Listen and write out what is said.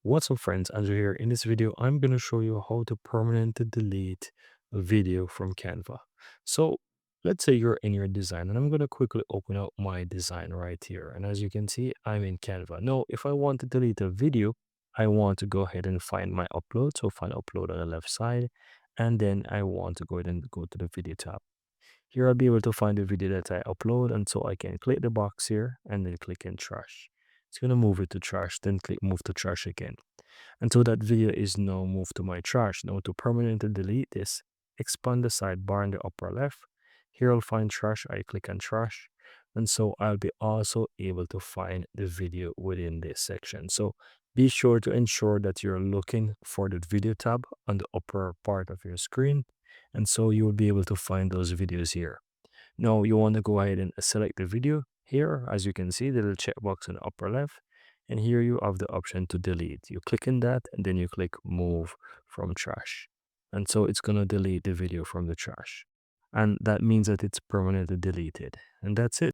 What's up friends, Andrew here. In this video, I'm going to show you how to permanently delete a video from Canva. So let's say you're in your design and I'm going to quickly open up my design right here. And as you can see, I'm in Canva. Now, if I want to delete a video, I want to go ahead and find my upload. So find upload on the left side. And then I want to go ahead and go to the video tab. Here I'll be able to find the video that I upload, and so I can click the box here and then click in trash. It's going to move it to trash, then click move to trash again. And so that video is now moved to my trash. Now to permanently delete this, expand the sidebar in the upper left. Here I'll find trash, I click on trash. And so I'll be also able to find the video within this section. So be sure to ensure that you're looking for the video tab on the upper part of your screen. And so you will be able to find those videos here. Now you want to go ahead and select the video here. As you can see, the little checkbox in the upper left. And here you have the option to delete. You click in that and then you click move from trash. And so it's going to delete the video from the trash. And that means that it's permanently deleted. And that's it.